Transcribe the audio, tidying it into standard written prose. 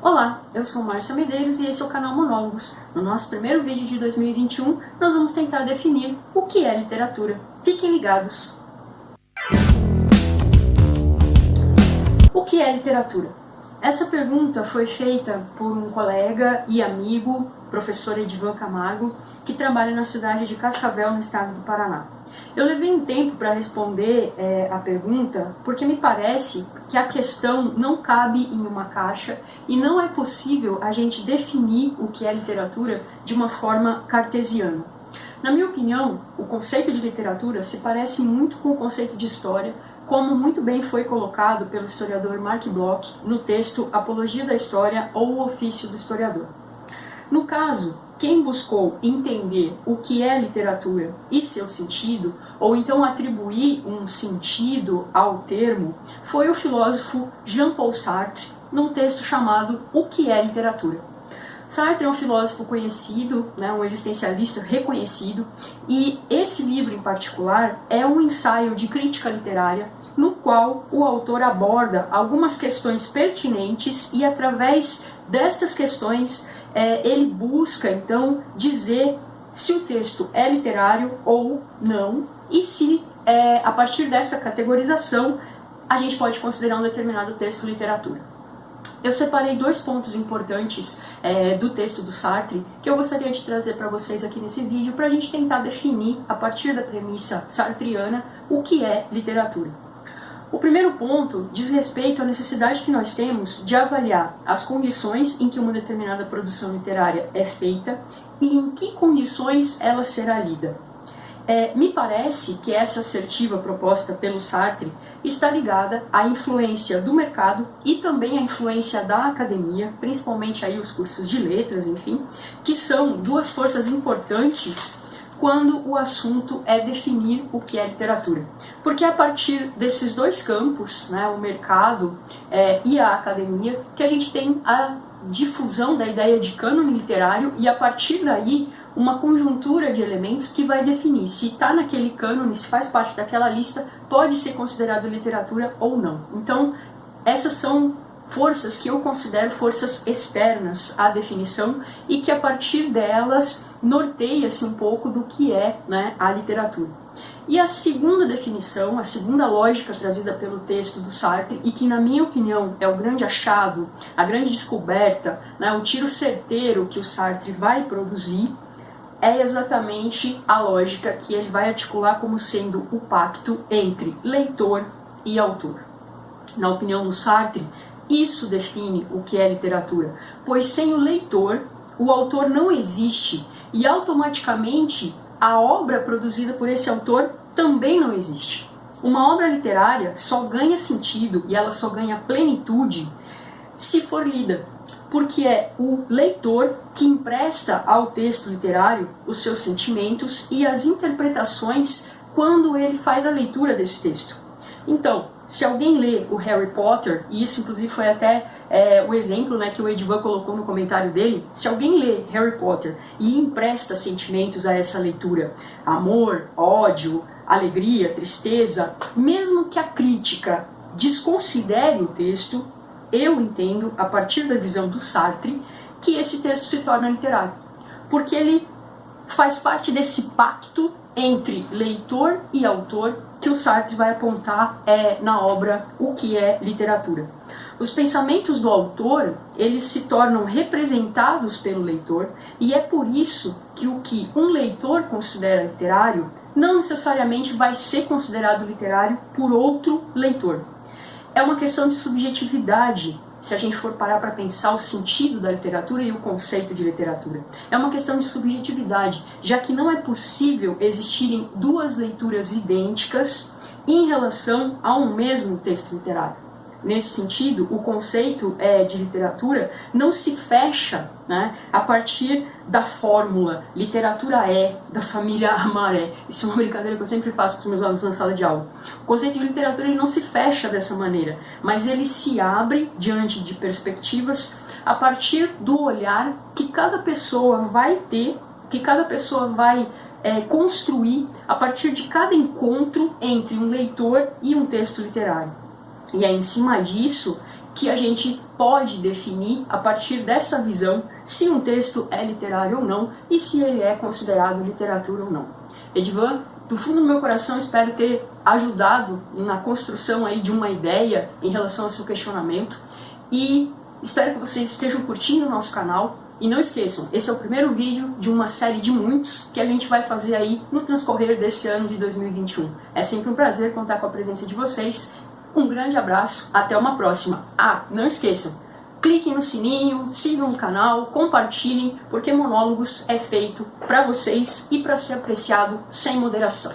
Olá, eu sou Márcia Medeiros e esse é o canal Monólogos. No nosso primeiro vídeo de 2021, nós vamos tentar definir o que é literatura. Fiquem ligados! O que é literatura? Essa pergunta foi feita por um colega e amigo, professor Edivan Camargo, que trabalha na cidade de Cascavel, no estado do Paraná. Eu levei um tempo para responder a pergunta, porque me parece que a questão não cabe em uma caixa e não é possível a gente definir o que é literatura de uma forma cartesiana. Na minha opinião, o conceito de literatura se parece muito com o conceito de história, como muito bem foi colocado pelo historiador Mark Bloch no texto Apologia da História ou o Ofício do Historiador. No caso, quem buscou entender o que é literatura e seu sentido, ou então atribuir um sentido ao termo, foi o filósofo Jean-Paul Sartre, num texto chamado O que é literatura? Sartre é um filósofo conhecido, um existencialista reconhecido, e esse livro em particular é um ensaio de crítica literária no qual o autor aborda algumas questões pertinentes e através destas questões ele busca então dizer se o texto é literário ou não e se a partir dessa categorização a gente pode considerar um determinado texto literatura. Eu separei dois pontos importantes do texto do Sartre que eu gostaria de trazer para vocês aqui nesse vídeo para a gente tentar definir, a partir da premissa sartriana, o que é literatura. O primeiro ponto diz respeito à necessidade que nós temos de avaliar as condições em que uma determinada produção literária é feita e em que condições ela será lida. Me parece que essa assertiva proposta pelo Sartre está ligada à influência do mercado e também à influência da academia, principalmente aí os cursos de letras, enfim, que são duas forças importantes quando o assunto é definir o que é literatura. Porque é a partir desses dois campos, o mercado e a academia, que a gente tem a difusão da ideia de cânone literário e a partir daí uma conjuntura de elementos que vai definir se está naquele cânone, se faz parte daquela lista, pode ser considerado literatura ou não. Então, essas são forças que eu considero forças externas à definição e que a partir delas norteia-se um pouco do que é a literatura. E a segunda definição, a segunda lógica trazida pelo texto do Sartre e que na minha opinião é o grande achado, a grande descoberta, o tiro certeiro que o Sartre vai produzir, é exatamente a lógica que ele vai articular como sendo o pacto entre leitor e autor. Na opinião do Sartre, isso define o que é literatura, pois sem o leitor, o autor não existe e automaticamente a obra produzida por esse autor também não existe. Uma obra literária só ganha sentido e ela só ganha plenitude se for lida, porque é o leitor que empresta ao texto literário os seus sentimentos e as interpretações quando ele faz a leitura desse texto. Então, se alguém lê o Harry Potter, e isso inclusive foi até o exemplo que o Edivan colocou no comentário dele, se alguém lê Harry Potter e empresta sentimentos a essa leitura, amor, ódio, alegria, tristeza, mesmo que a crítica desconsidere o texto, eu entendo, a partir da visão do Sartre, que esse texto se torna literário, porque ele faz parte desse pacto entre leitor e autor que o Sartre vai apontar na obra O que é literatura. Os pensamentos do autor, eles se tornam representados pelo leitor e é por isso que o que um leitor considera literário não necessariamente vai ser considerado literário por outro leitor. É uma questão de subjetividade, se a gente for parar para pensar o sentido da literatura e o conceito de literatura. É uma questão de subjetividade, já que não é possível existirem duas leituras idênticas em relação a um mesmo texto literário. Nesse sentido, o conceito de literatura não se fecha a partir da fórmula literatura da família Amaré. Isso é uma brincadeira que eu sempre faço com os meus alunos na sala de aula. O conceito de literatura ele não se fecha dessa maneira, mas ele se abre diante de perspectivas a partir do olhar que cada pessoa vai ter, que cada pessoa vai construir a partir de cada encontro entre um leitor e um texto literário. E é em cima disso que a gente pode definir, a partir dessa visão, se um texto é literário ou não e se ele é considerado literatura ou não. Edivan, do fundo do meu coração, espero ter ajudado na construção aí de uma ideia em relação ao seu questionamento e espero que vocês estejam curtindo o nosso canal. E não esqueçam, esse é o primeiro vídeo de uma série de muitos que a gente vai fazer aí no transcorrer desse ano de 2021. É sempre um prazer contar com a presença de vocês. Um grande abraço, até uma próxima. Ah, não esqueçam, cliquem no sininho, sigam o canal, compartilhem, porque Monólogos é feito para vocês e para ser apreciado sem moderação.